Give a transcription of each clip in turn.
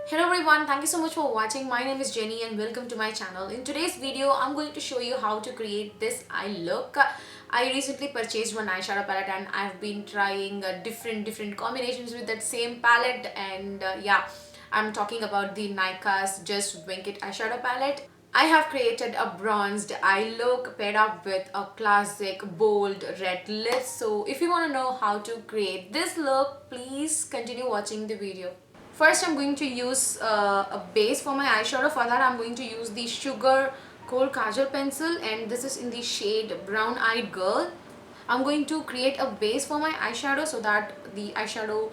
Hello everyone, thank you so much for watching. My name is Jenny and welcome to my channel. In today's video, I'm going to show you how to create this eye look. I recently purchased one eyeshadow palette and I've been trying different combinations with that same palette and yeah, I'm talking about the Nykaa's Just Wink It eyeshadow palette. I have created a bronzed eye look paired up with a classic bold red lips. So if you want to know how to create this look, please continue watching the video. First, I'm going to use a base for my eyeshadow. For that, I'm going to use the Sugar Kohl Kajal pencil and this is in the shade Brown Eyed Girl. I'm going to create a base for my eyeshadow so that the eyeshadow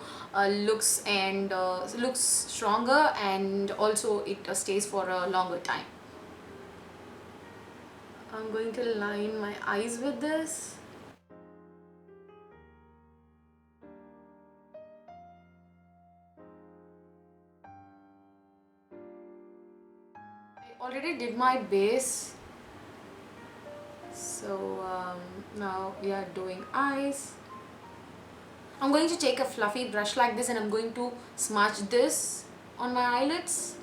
looks stronger and also it stays for a longer time. I'm going to line my eyes with this. I already did my base. So now we are doing eyes. I'm going to take a fluffy brush like this and I'm going to smudge this on my eyelids.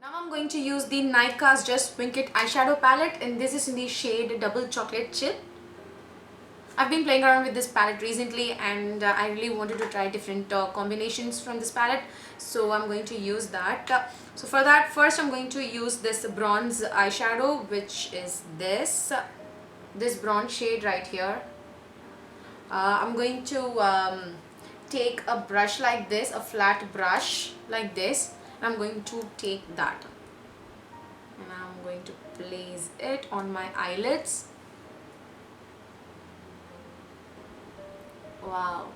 Now I'm going to use the Nykaa's Just Wink It eyeshadow palette and this is in the shade Double Chocolate Chip. I've been playing around with this palette recently and I really wanted to try different combinations from this palette, so I'm going to use that. So for that, first I'm going to use this bronze eyeshadow, which is this bronze shade right here. I'm going to take a brush like this, a flat brush like this. I'm going to take that and I'm going to place it on my eyelids. Wow.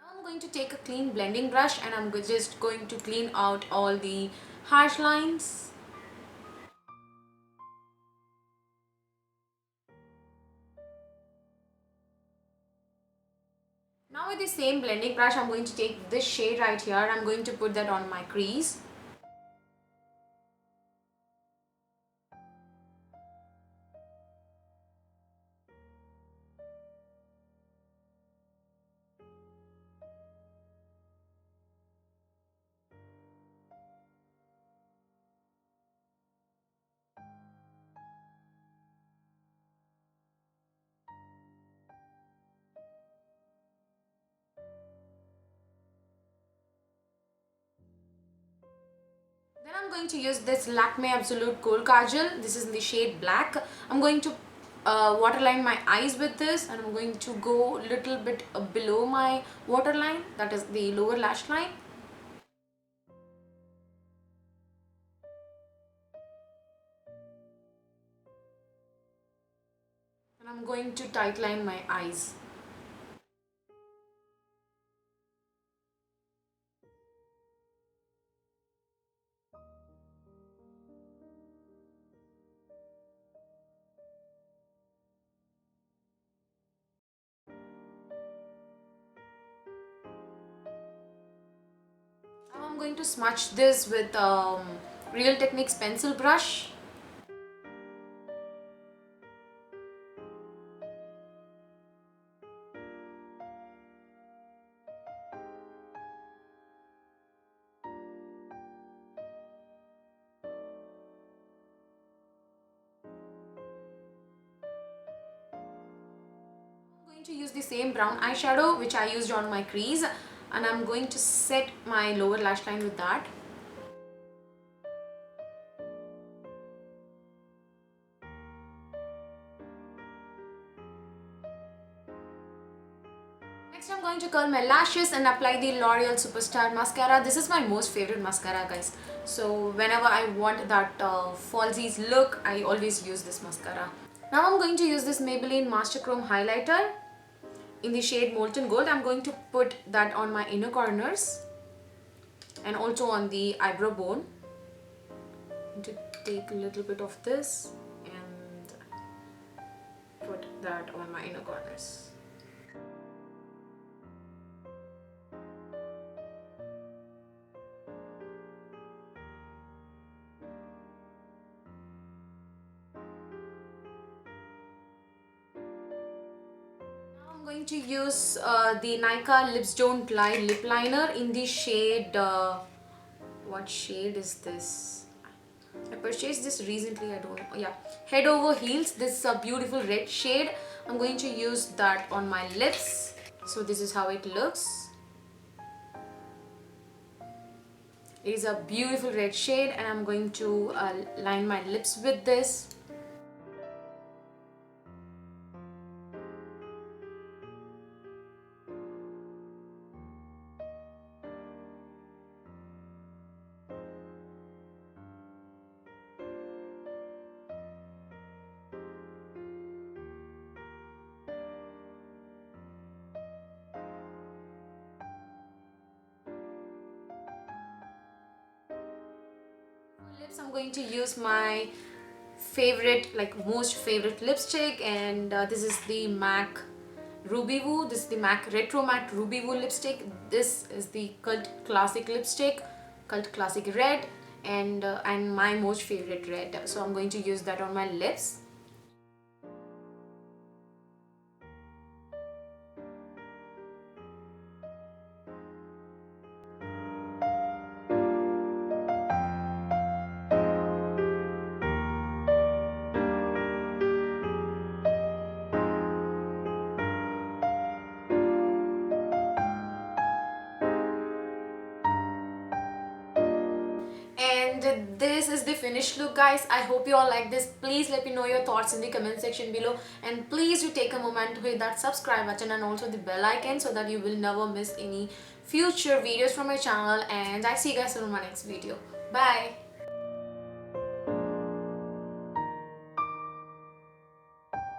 Now I'm going to take a clean blending brush and I'm just going to clean out all the harsh lines. Now with the same blending brush, I'm going to take this shade right here. I'm going to put that on my crease. Then I'm going to use this Lakme Absolute Kohl Kajal. This is in the shade Black. I'm going to waterline my eyes with this and I'm going to go a little bit below my waterline, that is the lower lash line. And I'm going to tightline my eyes. Now I'm going to smudge this with Real Techniques pencil brush. to use the same brown eyeshadow which I used on my crease, and I'm going to set my lower lash line with that. Next I'm going to curl my lashes and apply the L'Oreal Superstar mascara. This is my most favorite mascara, guys. So whenever I want that falsies look, I always use this mascara. Now I'm going to use this Maybelline Master Chrome highlighter in the shade Molten Gold. I'm going to put that on my inner corners and also on the eyebrow bone. I'm going to take a little bit of this and put that on my inner corners. I'm going to use the Nykaa Lips Don't Lie lip liner in the shade, what shade is this? I purchased this recently, I don't know, yeah, Head Over Heels. This is a beautiful red shade. I'm going to use that on my lips. So this is how it looks. It is a beautiful red shade and I'm going to line my lips with this. Lips, I'm going to use my favorite, like most favorite lipstick, and this is the MAC Ruby Woo. This is the MAC Retro Matte Ruby Woo lipstick. This is the Cult Classic lipstick, Cult Classic Red, and my most favorite red. So I'm going to use that on my lips. And this is the finished look, guys. I hope you all like this. Please let me know your thoughts in the comment section below, and please do take a moment to hit that subscribe button and also the bell icon so that you will never miss any future videos from my channel. And I see you guys in my next video. Bye.